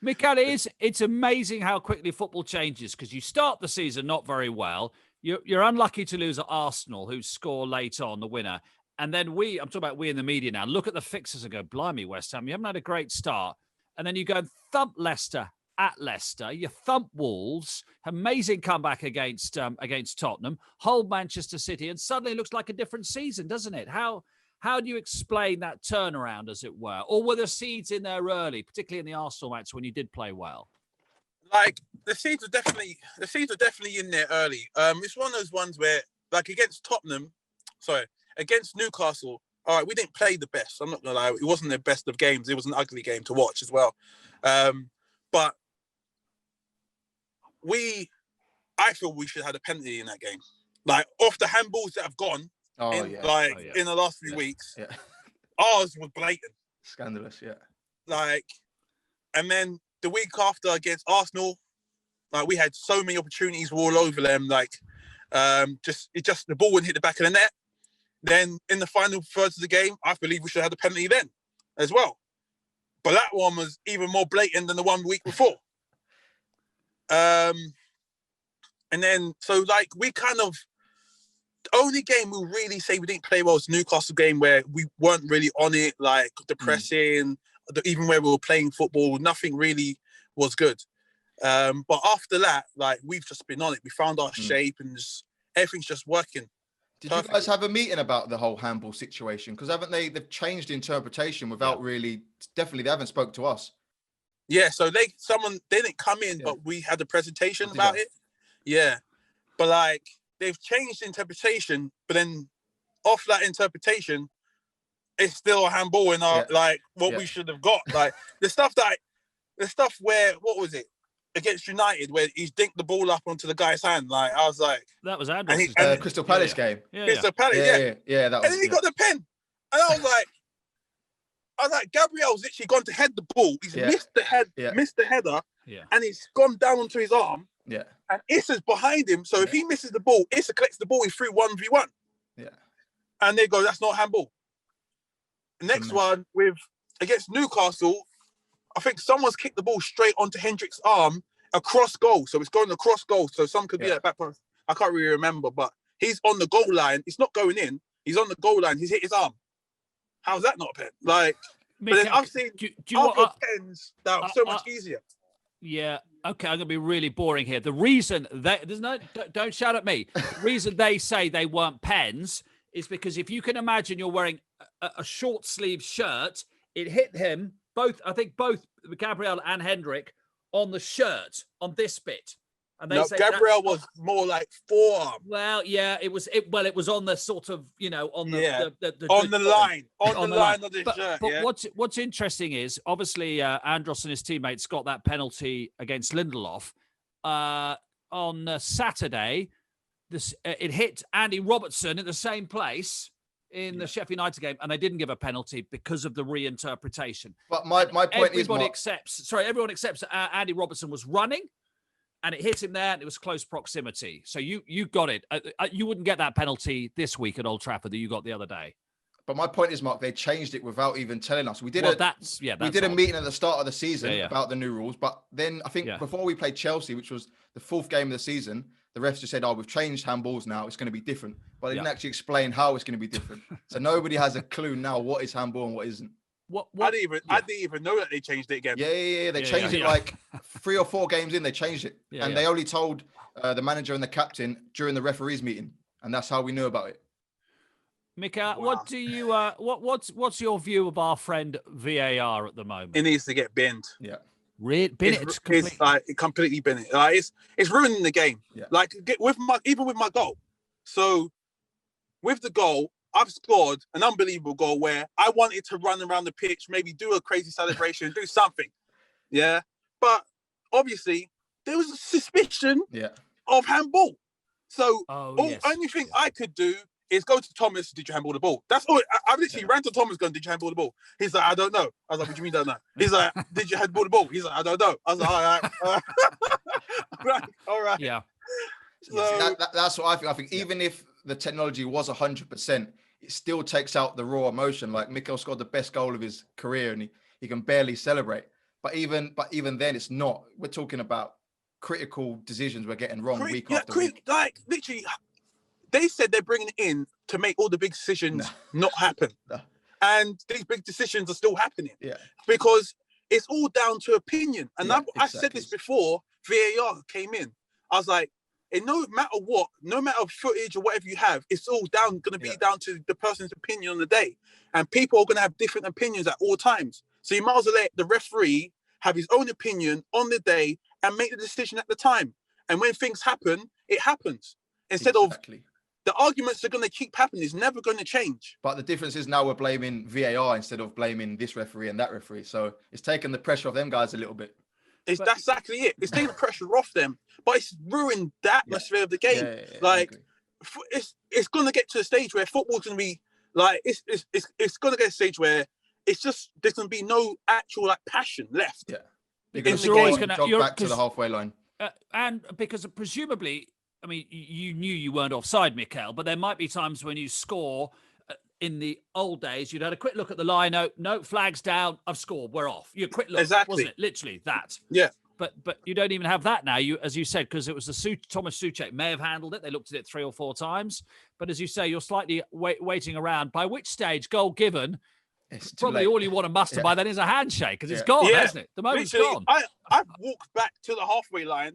Michail, it's amazing how quickly football changes, because you start the season not very well. You're unlucky to lose at Arsenal, who score late on the winner. And then I'm talking about we in the media now, look at the fixtures and go, blimey, West Ham, you haven't had a great start. And then you go and thump Leicester at Leicester. You thump Wolves, amazing comeback against Tottenham, hold Manchester City, and suddenly it looks like a different season, doesn't it? How do you explain that turnaround, as it were? Or were the seeds in there early, particularly in the Arsenal match when you did play well? Like, the seeds are definitely in there early. It's one of those ones where, like, against Newcastle, all right, we didn't play the best. I'm not gonna lie, it wasn't the best of games. It was an ugly game to watch as well. But I feel we should have had a penalty in that game. Like, off the handballs that have gone in the last few weeks, ours was blatant. Scandalous, yeah. Like, and then the week after against Arsenal, like, we had so many opportunities all over them. Like, the ball wouldn't hit the back of the net. Then in the final thirds of the game, I believe we should have had a penalty then as well. But that one was even more blatant than the one week before. And then, so, like, we kind of, the only game we'll really say we didn't play well was the Newcastle game, where we weren't really on it, like the pressing, even where we were playing football, nothing really was good. But after that, like, we've just been on it. We found our shape, and everything's just working. Did you guys have a meeting about the whole handball situation? Because they've changed the interpretation without really, definitely they haven't spoke to us. Yeah, so they didn't come in, but we had a presentation about it. Yeah, but like, they've changed the interpretation, but then off that interpretation, it's still a handball in our we should have got. Like, the stuff where, what was it, against United, where he's dinked the ball up onto the guy's hand. Like, I was like, that was Andros. Crystal Palace game. Crystal Palace, yeah. That was, and then he got the pen, and I was like, Gabriel's literally gone to head the ball. He's missed the header, and he's gone down onto his arm. Yeah. And Issa's behind him, so if he misses the ball, Issa collects the ball, he's through 1v1. Yeah. And they go, that's not handball. The next one against Newcastle, I think someone's kicked the ball straight onto Hendrick's arm across goal. So it's going across goal. So some could be at back post. I can't really remember, but he's on the goal line. It's not going in. He's on the goal line. He's hit his arm. How's that not a pen? Like, but then I've seen other pens that are so much easier. Yeah. Okay, I'm going to be really boring here. The reason don't shout at me. The reason they say they weren't pens is because if you can imagine you're wearing a short sleeve shirt, it hit him both Gabriel and Hendrick on the shirt, on this bit. And they say Gabriel was more like forearm. Well, yeah, it was on the sort of, on the line of the shirt. But what's interesting is, obviously, Andros and his teammates got that penalty against Lindelof. On Saturday, it hit Andy Robertson in the same place in the Sheffield United game, and they didn't give a penalty because of the reinterpretation. But my point is, everyone accepts that Andy Robertson was running, and it hit him there, and it was close proximity. So you got it. You wouldn't get that penalty this week at Old Trafford that you got the other day. But my point is, Mark, they changed it without even telling us. We did a meeting at the start of the season about the new rules. But then I think before we played Chelsea, which was the fourth game of the season, the refs just said, we've changed handballs now. It's going to be different. But they didn't actually explain how it's going to be different. So nobody has a clue now what is handball and what isn't. I didn't even know that they changed it again. Yeah. They changed it like 3 or 4 games in. They changed it, they only told the manager and the captain during the referees meeting, and that's how we knew about it. Michail, what do you what's your view of our friend VAR at the moment? It needs to get binned. Yeah, bin it. It's like completely bin it. Like, it's ruining the game. Yeah. Like, even with my goal. So with the goal, I've scored an unbelievable goal where I wanted to run around the pitch, maybe do a crazy celebration, do something. Yeah. But obviously there was a suspicion of handball. So only thing I could do is go to Thomas, did you handball the ball? That's all. I literally ran to Thomas going, did you handball the ball? He's like, I don't know. I was like, what do you mean don't know? He's like, did you handball the ball? He's like, I don't know. I was like, all right. All right. Yeah. So, that's what I think. I think even if the technology was 100%, it still takes out the raw emotion. Like, Michail scored the best goal of his career and he can barely celebrate. But even then, it's not. We're talking about critical decisions we're getting wrong week after week. Like literally, they said they're bringing it in to make all the big decisions not happen, and these big decisions are still happening. Yeah, because it's all down to opinion. And I said this before VAR came in. I was like, no matter what, no matter footage or whatever you have, it's all going to be down to the person's opinion on the day. And people are going to have different opinions at all times. So you might as well let the referee have his own opinion on the day and make the decision at the time. And when things happen, it happens. Instead of the arguments are going to keep happening. It's never going to change. But the difference is now we're blaming VAR instead of blaming this referee and that referee. So it's taken the pressure off them guys a little bit. That's exactly it. It's taking the pressure off them, but it's ruined the atmosphere of the game. It's going to get to a stage where football's going to be like, it's going to get to a stage where it's just, there's going to be no actual passion left. Yeah. Because you're always going to jog back to the halfway line. And because presumably, I mean, you knew you weren't offside, Michail, but there might be times when you score. In the old days, you'd had a quick look at the line. No, flags down. I've scored. We're off. You quick look, wasn't it? Literally that. Yeah. But you don't even have that now. You, as you said, because it was Thomas Souček may have handled it. They looked at it 3 or 4 times. But as you say, you're slightly waiting around. By which stage, goal given, probably all you want to muster by then is a handshake because it's gone, hasn't it? The moment's gone. I've walked back to the halfway line.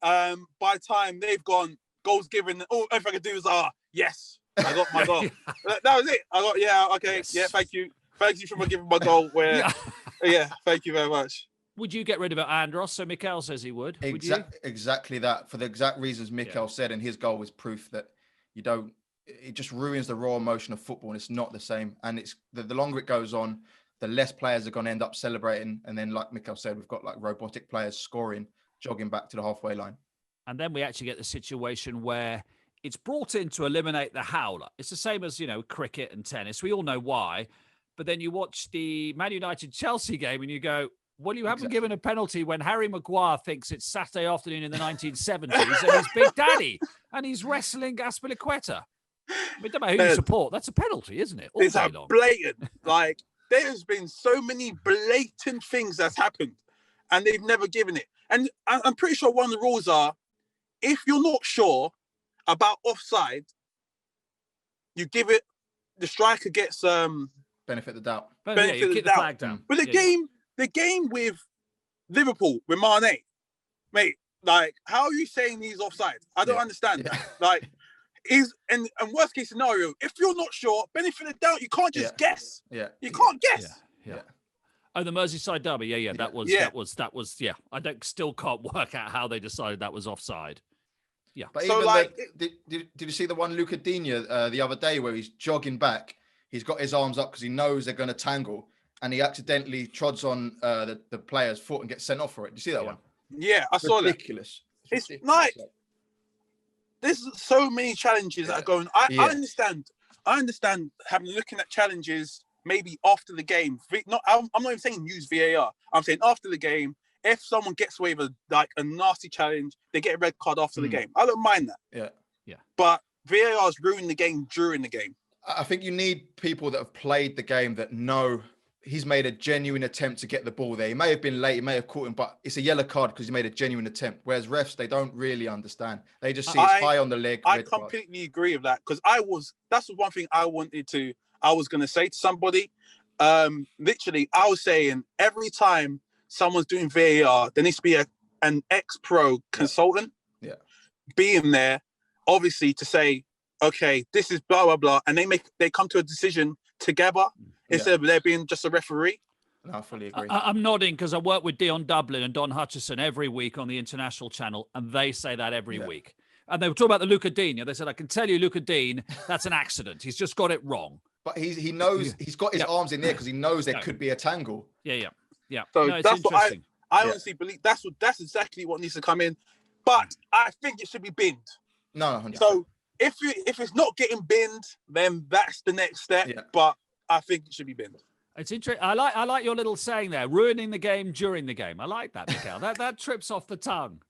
By the time they've gone, goals given. All everything I can do is yes. I got my goal. That was it. I got, okay. Yes. Yeah, thank you. Thank you for giving my goal. Thank you very much. Would you get rid of it, Andros? So Michail says he would. Exactly that. For the exact reasons Michail said, and his goal was proof that it just ruins the raw emotion of football, and it's not the same. And it's the longer it goes on, the less players are going to end up celebrating. And then, like Michail said, we've got like robotic players scoring, jogging back to the halfway line. And then we actually get the situation where it's brought in to eliminate the howler. It's the same as, cricket and tennis. We all know why. But then you watch the Man United-Chelsea game and you go, well, you haven't given a penalty when Harry Maguire thinks it's Saturday afternoon in the 1970s and he's Big Daddy and he's wrestling Azpilicueta. I mean, no matter who you support, that's a penalty, isn't it? It's a blatant. Like, there's been so many blatant things that's happened and they've never given it. And I'm pretty sure one of the rules are, if you're not sure about offside, you give it, the striker gets benefit of the doubt. Benefit of the doubt. Flag down. But the game with Liverpool with Mane, mate, like, how are you saying he's offside? I don't understand that. Like, and worst case scenario, if you're not sure, benefit of the doubt, you can't just guess. Yeah. You can't guess. Yeah. Oh, the Merseyside derby. That was. I still can't work out how they decided that was offside. Yeah. But so, did you see the one Luca Digne the other day where he's jogging back? He's got his arms up because he knows they're going to tangle, and he accidentally trods on the player's foot and gets sent off for it. Did you see that one? Yeah, I saw that. Ridiculous. It's like there's so many challenges that are going. I understand looking at challenges maybe after the game. I'm not even saying use VAR. I'm saying after the game. If someone gets away with a nasty challenge, they get a red card after the game. I don't mind that. Yeah. But VAR's ruined the game during the game. I think you need people that have played the game that know he's made a genuine attempt to get the ball there. He may have been late, he may have caught him, but it's a yellow card because he made a genuine attempt. Whereas refs, they don't really understand. They just see it's high on the leg. I completely agree with that because that's one thing I was going to say to somebody. Literally, I was saying every time someone's doing VAR, there needs to be an ex-pro consultant being there, obviously, to say, okay, this is blah, blah, blah. And they come to a decision together instead of there being just a referee. No, I fully agree. I'm nodding because I work with Dion Dublin and Don Hutchison every week on the international channel, and they say that every week. And they were talking about the Luca Digne. They said, I can tell you, Luca Digne, that's an accident. He's just got it wrong. But he knows, he's got his arms in there because he knows there could be a tangle. Yeah. So that's what I honestly believe. That's exactly what needs to come in. But I think it should be binned. No, 100%. So if it's not getting binned, then that's the next step. Yeah. But I think it should be binned. It's interesting. I like your little saying there, ruining the game during the game. I like that, Michail. That trips off the tongue.